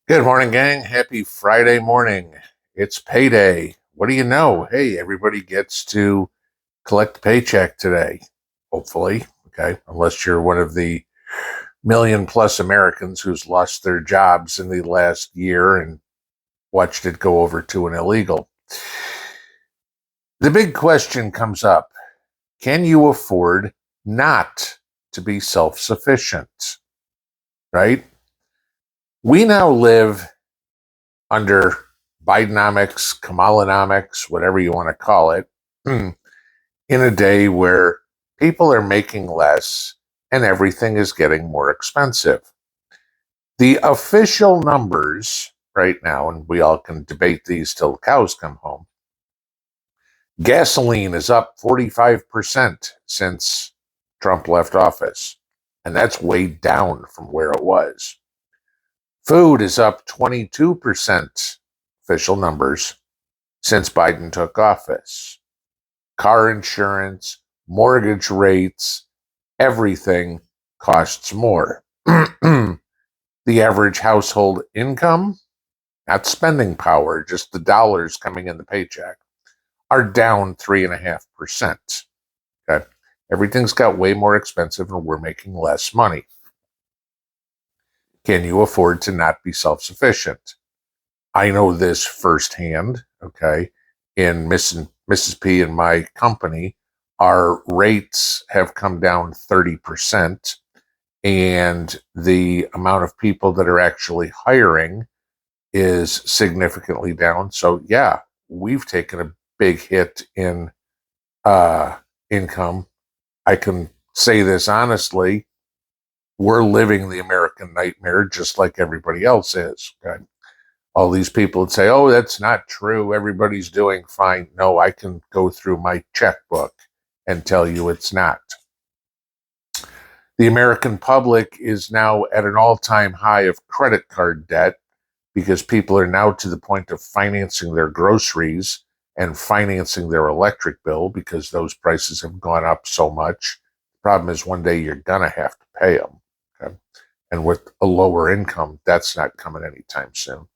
Good morning, gang. Happy Friday morning. It's payday. What do you know? Hey, everybody gets to collect a paycheck today, hopefully. Okay. Unless you're one of the million plus Americans who's lost their jobs in the last year and watched it go over to an illegal. The big question comes up. Can you afford not to be self-sufficient? Right? We now live under Bidenomics, Kamalanomics, whatever you want to call it, in a day where people are making less and everything is getting more expensive. The official numbers right now, and we all can debate these till the cows come home, gasoline is up 45% since Trump left office, and that's way down from where it was. Food is up 22%, official numbers, since Biden took office. Car insurance, mortgage rates, everything costs more. The average household income, not spending power, just the dollars coming in the paycheck, are down 3.5%. Okay? Everything's got way more expensive and we're making less money. Can you afford to not be self-sufficient? I know this firsthand, okay? In Mrs. P and my company, our rates have come down 30%, and the amount of people that are actually hiring is significantly down. So yeah, we've taken a big hit in income. I can say this honestly, we're living the American nightmare just like everybody else is. Okay? All these people would say, oh, that's not true. Everybody's doing fine. No, I can go through my checkbook and tell you it's not. The American public is now at an all-time high of credit card debt because people are now to the point of financing their groceries and financing their electric bill because those prices have gone up so much. The problem is one day you're going to have to pay them. Okay? And with a lower income, that's not coming anytime soon.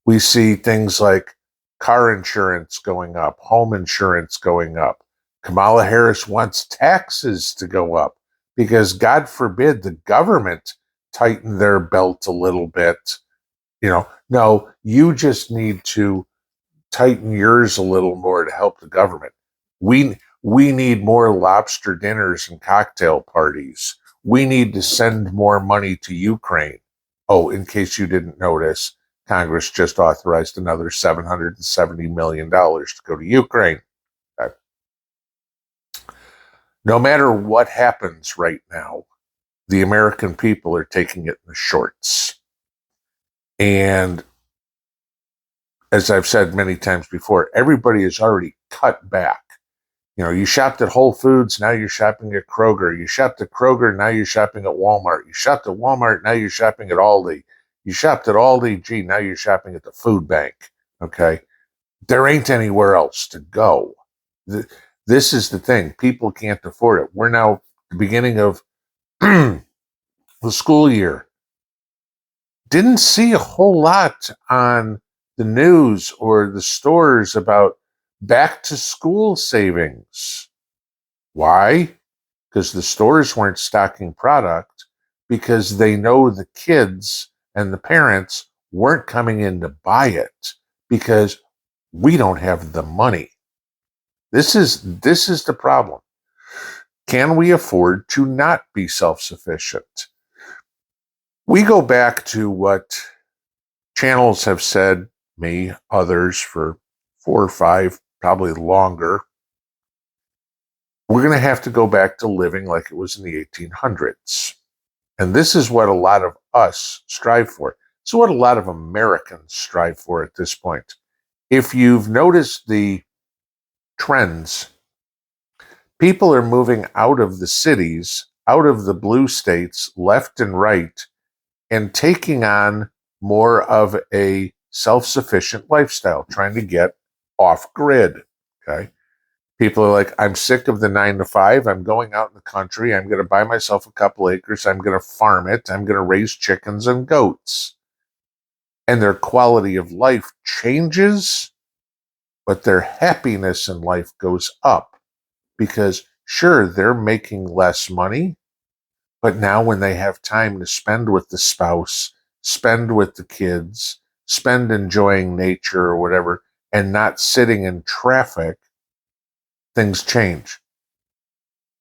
We see things like car insurance going up, home insurance going up. Kamala Harris wants taxes to go up because, God forbid, the government tighten their belt a little bit. No, you just need to tighten yours a little more to help the government. We need more lobster dinners and cocktail parties. We need to send more money to Ukraine. Oh, in case you didn't notice, Congress just authorized another $770 million to go to Ukraine. Okay. No matter what happens right now, the American people are taking it in the shorts. And as I've said many times before, everybody has already cut back. You shopped at Whole Foods, now you're shopping at Kroger. You shopped at Kroger, now you're shopping at Walmart. You shopped at Walmart, now you're shopping at Aldi. You shopped at Aldi, gee, now you're shopping at the food bank, okay? There ain't anywhere else to go. This is the thing. People can't afford it. We're now at the beginning of the school year. Didn't see a whole lot on the news or the stores about back to school savings. Why? Because the stores weren't stocking product because they know the kids and the parents weren't coming in to buy it because we don't have the money. This is the problem. Can we afford to not be self-sufficient? We go back to what channels have said, me, others, for 4 or 5, probably longer. We're going to have to go back to living like it was in the 1800s. And this is what a lot of us strive for. It's what a lot of Americans strive for at this point. If you've noticed the trends, people are moving out of the cities, out of the blue states, left and right, and taking on more of a self-sufficient lifestyle, trying to get off grid. Okay. People are like, I'm sick of the 9 to 5. I'm going out in the country. I'm going to buy myself a couple acres. I'm going to farm it. I'm going to raise chickens and goats. And their quality of life changes, but their happiness in life goes up because, sure, they're making less money, but now when they have time to spend with the spouse, spend with the kids, spend enjoying nature or whatever, and not sitting in traffic, things change.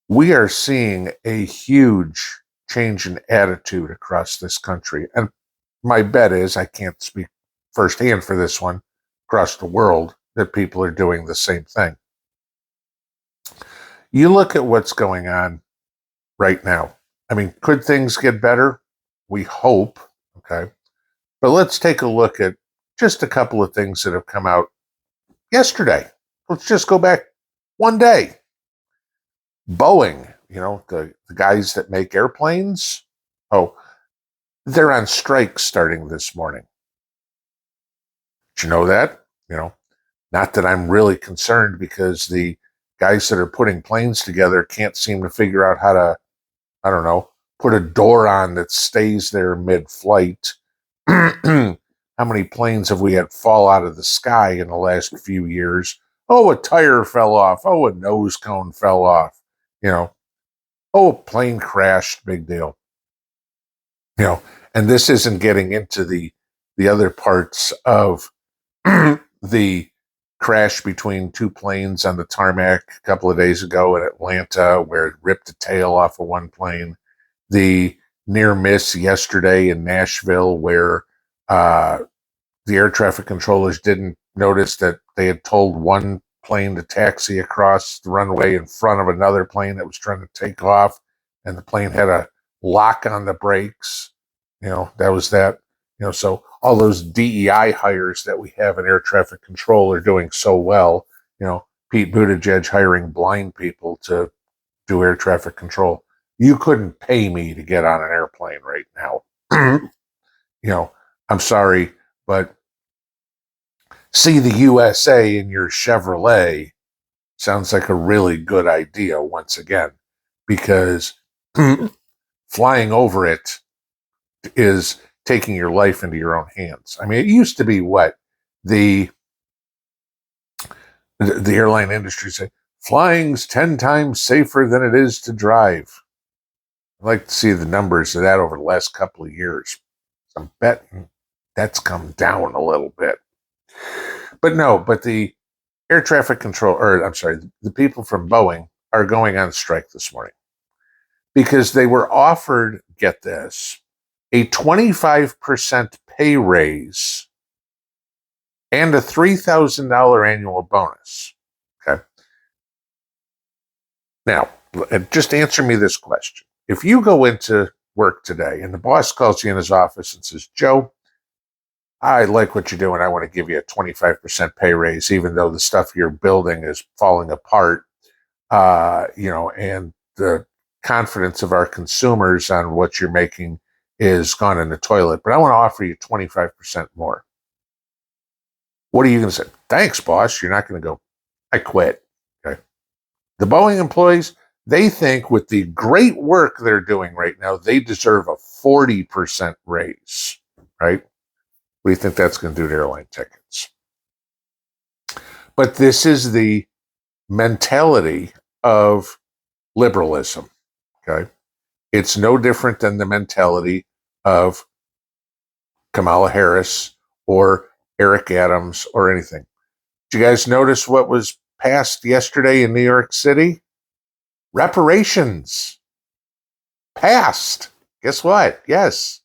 We are seeing a huge change in attitude across this country. And my bet is, I can't speak firsthand for this one, across the world, that people are doing the same thing. You look at what's going on right now. I mean, could things get better? We hope, okay? But let's take a look at just a couple of things that have come out yesterday. Let's just go back one day. Boeing, the guys that make airplanes, they're on strike starting this morning. Did you know that? Not that I'm really concerned, because the guys that are putting planes together can't seem to figure out how to, I don't know, put a door on that stays there mid-flight. How many planes have we had fall out of the sky in the last few years? Oh, a tire fell off. Oh, a nose cone fell off. Oh, a plane crashed. Big deal. And this isn't getting into the other parts of the crash between two planes on the tarmac a couple of days ago in Atlanta, where it ripped the tail off of one plane. The near miss yesterday in Nashville, where the air traffic controllers didn't notice that they had told one plane to taxi across the runway in front of another plane that was trying to take off, and the plane had a lock on the brakes. That was that. So all those DEI hires that we have in air traffic control are doing so well. Pete Buttigieg hiring blind people to do air traffic control. You couldn't pay me to get on an airplane right now. I'm sorry, but see the USA in your Chevrolet sounds like a really good idea once again, because flying over it is taking your life into your own hands. I mean, it used to be what the airline industry say, flying's 10 times safer than it is to drive. I'd like to see the numbers of that over the last couple of years. I'm betting that's come down a little bit. But the air traffic control, the people from Boeing are going on strike this morning because they were offered, get this, a 25% pay raise and a $3,000 annual bonus. Okay. Now, just answer me this question. If you go into work today and the boss calls you in his office and says, Joe, I like what you're doing. I want to give you a 25% pay raise, even though the stuff you're building is falling apart, and the confidence of our consumers on what you're making is gone in the toilet, but I want to offer you 25% more. What are you going to say? Thanks, boss. You're not going to go, I quit. Okay. The Boeing employees, they think with the great work they're doing right now, they deserve a 40% raise, right? What do you think that's going to do to airline tickets? But this is the mentality of liberalism, okay? It's no different than the mentality of Kamala Harris or Eric Adams or anything. Did you guys notice what was passed yesterday in New York City? Reparations. Passed. Guess what? Yes.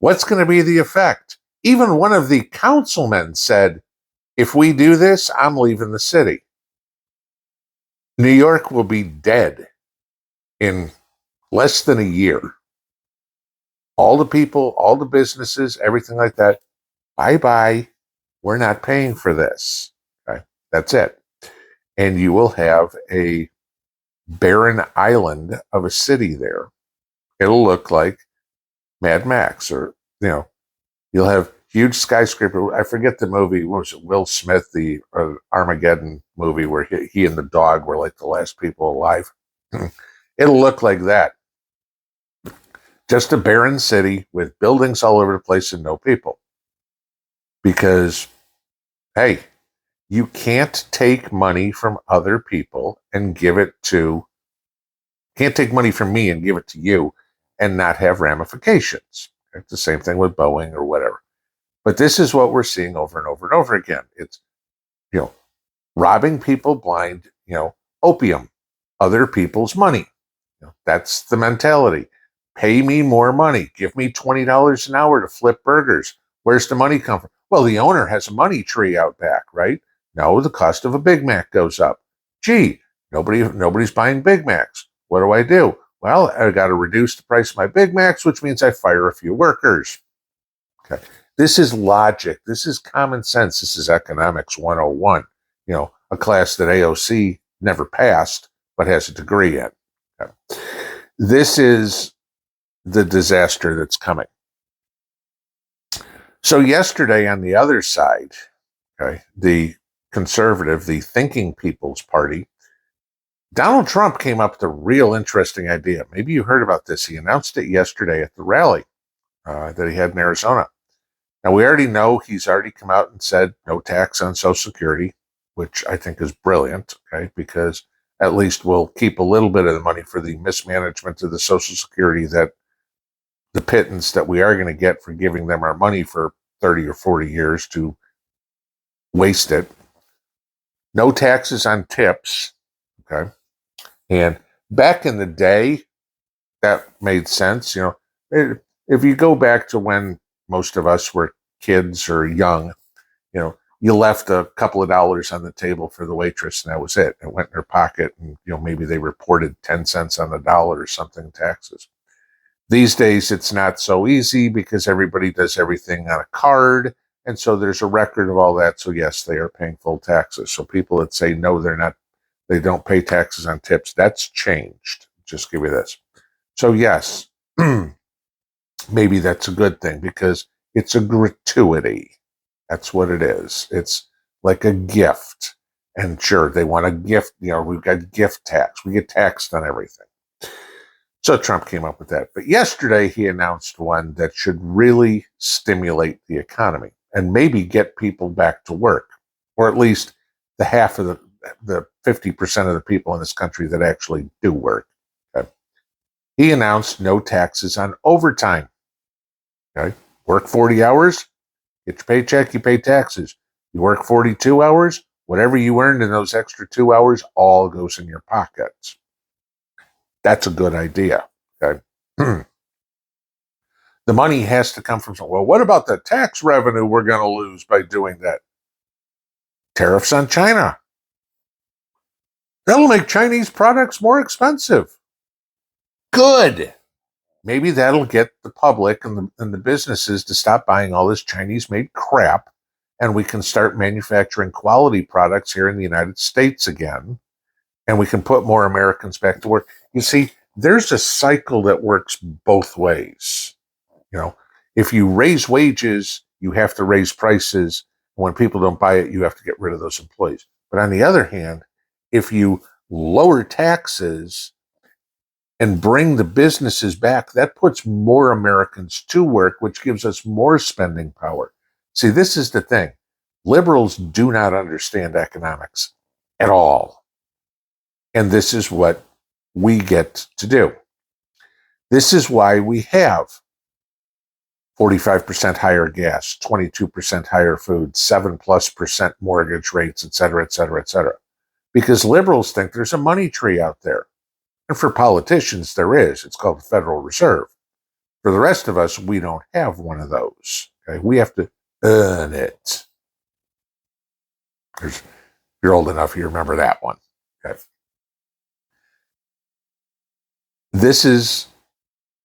What's going to be the effect? Even one of the councilmen said, if we do this, I'm leaving the city. New York will be dead in less than a year. All the people, all the businesses, everything like that, bye-bye. We're not paying for this. Okay, that's it. And you will have a barren island of a city there. It'll look like Mad Max, or, you'll have huge skyscraper. I forget the movie. What was it? Will Smith, the Armageddon movie, where he and the dog were like the last people alive. It'll look like that. Just a barren city with buildings all over the place and no people. Because, hey, you can't take money from other people and give it to, can't take money from me and give it to you and not have ramifications. It's the same thing with Boeing or whatever. But this is what we're seeing over and over and over again. It's, robbing people blind, opium, other people's money. That's the mentality. Pay me more money. Give me $20 an hour to flip burgers. Where's the money come from? Well, the owner has a money tree out back, right? No, the cost of a Big Mac goes up. Gee, nobody's buying Big Macs. What do? Well, I got to reduce the price of my Big Macs, which means I fire a few workers. Okay. This is logic. This is common sense. This is economics 101. A class that AOC never passed, but has a degree in. Okay. This is the disaster that's coming. So yesterday on the other side, okay, the conservative, the Thinking People's Party, Donald Trump came up with a real interesting idea. Maybe you heard about this. He announced it yesterday at the rally that he had in Arizona. Now, we already know he's already come out and said no tax on Social Security, which I think is brilliant, okay, because at least we'll keep a little bit of the money for the mismanagement of the Social Security, that the pittance that we are going to get for giving them our money for 30 or 40 years to waste it. No taxes on tips, okay? And back in the day, that made sense. If you go back to when most of us were kids or young, you left a couple of dollars on the table for the waitress, and that was it. It went in her pocket, and maybe they reported 10 cents on the dollar or something in taxes. These days, it's not so easy because everybody does everything on a card, and so there's a record of all that. So yes, they are paying full taxes. So people that say no, they're not, they don't pay taxes on tips, that's changed. Just give you this. So yes, maybe that's a good thing because it's a gratuity. That's what it is. It's like a gift. And sure, they want a gift. We've got gift tax. We get taxed on everything. So Trump came up with that. But yesterday he announced one that should really stimulate the economy and maybe get people back to work, or at least the half of the 50% of the people in this country that actually do work. Okay? He announced no taxes on overtime. Okay? Work 40 hours, get your paycheck, you pay taxes. You work 42 hours, whatever you earned in those extra 2 hours all goes in your pockets. That's a good idea. Okay. The money has to come from somewhere. Well, what about the tax revenue we're going to lose by doing that? Tariffs on China. That'll make Chinese products more expensive. Good. Maybe that'll get the public and the businesses to stop buying all this Chinese-made crap, and we can start manufacturing quality products here in the United States again, and we can put more Americans back to work. You see, there's a cycle that works both ways. If you raise wages, you have to raise prices. When people don't buy it, you have to get rid of those employees. But on the other hand, if you lower taxes and bring the businesses back, that puts more Americans to work, which gives us more spending power. See, this is the thing. Liberals do not understand economics at all. And this is what we get to do. This is why we have 45% higher gas, 22% higher food, 7+% mortgage rates, et cetera, et cetera, et cetera. Because liberals think there's a money tree out there. And for politicians, there is. It's called the Federal Reserve. For the rest of us, we don't have one of those. Okay? We have to earn it. You're old enough, you remember that one. Okay? This is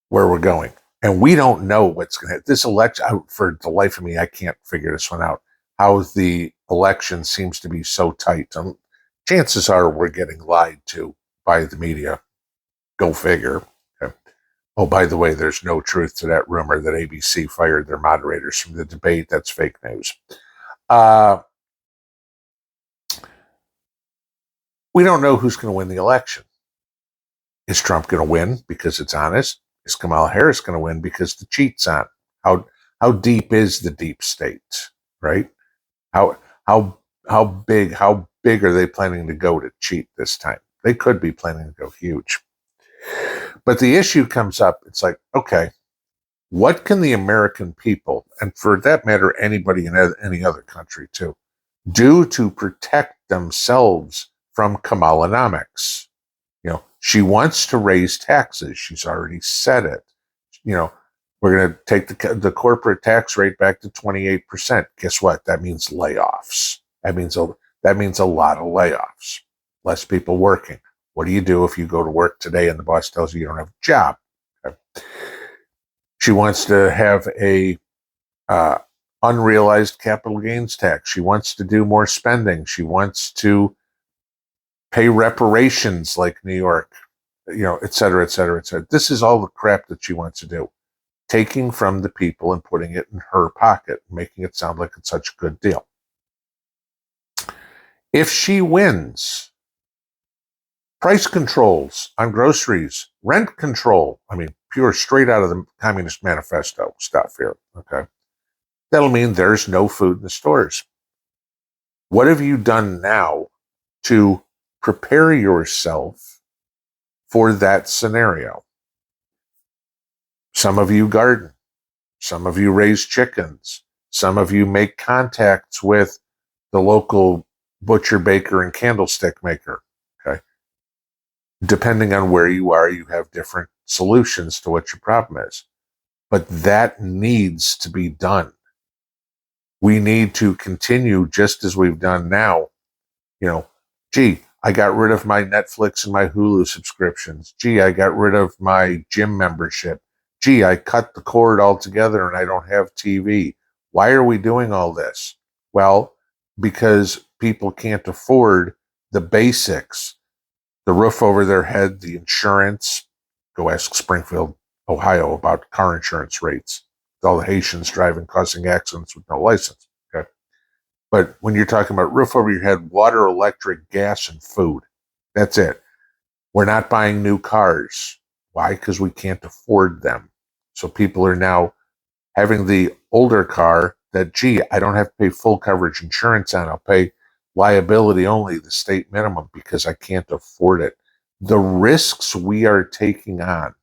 where we're going. And we don't know what's going to happen. This election, for the life of me, I can't figure this one out. How the election seems to be so tight. Chances are we're getting lied to by the media. Go figure. Okay. Oh, by the way, there's no truth to that rumor that ABC fired their moderators from the debate. That's fake news. We don't know who's going to win the election. Is Trump going to win because it's honest? Is Kamala Harris going to win because the cheat's on? How deep is the deep state, right? How big are they planning to go to cheat this time? They could be planning to go huge. But the issue comes up, it's like, okay, what can the American people, and for that matter, anybody in any other country too, do to protect themselves from Kamalanomics? She wants to raise taxes. She's already said it. We're going to take the corporate tax rate back to 28%. Guess what? That means layoffs. That means a lot of layoffs. Less people working. What do you do if you go to work today and the boss tells you don't have a job? Okay. She wants to have a unrealized capital gains tax. She wants to do more spending. She wants to pay reparations like New York, et cetera, et cetera, et cetera. This is all the crap that she wants to do. Taking from the people and putting it in her pocket, making it sound like it's such a good deal. If she wins, price controls on groceries, rent control, pure straight out of the Communist Manifesto stuff here, okay? That'll mean there's no food in the stores. What have you done now to prepare yourself for that scenario? Some of you garden. Some of you raise chickens. Some of you make contacts with the local butcher, baker, and candlestick maker. Okay. Depending on where you are, you have different solutions to what your problem is. But that needs to be done. We need to continue just as we've done now. Gee, I got rid of my Netflix and my Hulu subscriptions. Gee, I got rid of my gym membership. Gee, I cut the cord altogether and I don't have TV. Why are we doing all this? Well, because people can't afford the basics, the roof over their head, the insurance. Go ask Springfield, Ohio about car insurance rates. All the Haitians driving, causing accidents with no license. Okay. But when you're talking about roof over your head, water, electric, gas, and food, that's it. We're not buying new cars. Why? Because we can't afford them. So people are now having the older car that, gee, I don't have to pay full coverage insurance on. I'll pay liability only, the state minimum, because I can't afford it. The risks we are taking on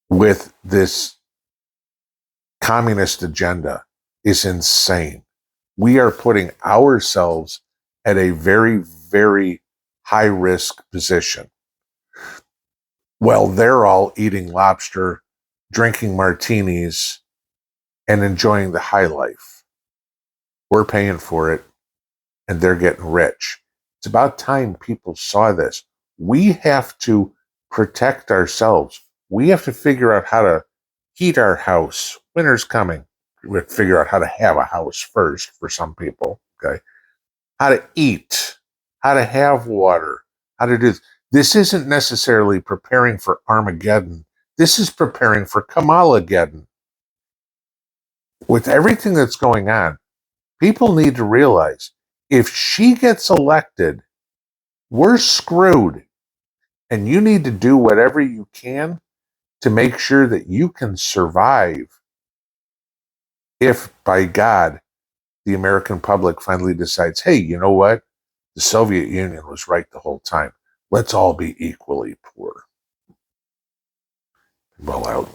with this communist agenda is insane. We are putting ourselves at a very, very high risk position. Well, they're all eating lobster, drinking martinis, and enjoying the high life. We're paying for it, and they're getting rich. It's about time people saw this. We have to protect ourselves. We have to figure out how to heat our house. Winter's coming. We have to figure out how to have a house first for some people, okay? How to eat, how to have water, how to do this. This isn't necessarily preparing for Armageddon. This is preparing for Kamalageddon. With everything that's going on, people need to realize if she gets elected, we're screwed. And you need to do whatever you can to make sure that you can survive if, by God, the American public finally decides, hey, you know what? The Soviet Union was right the whole time. Let's all be equally poor. Well out.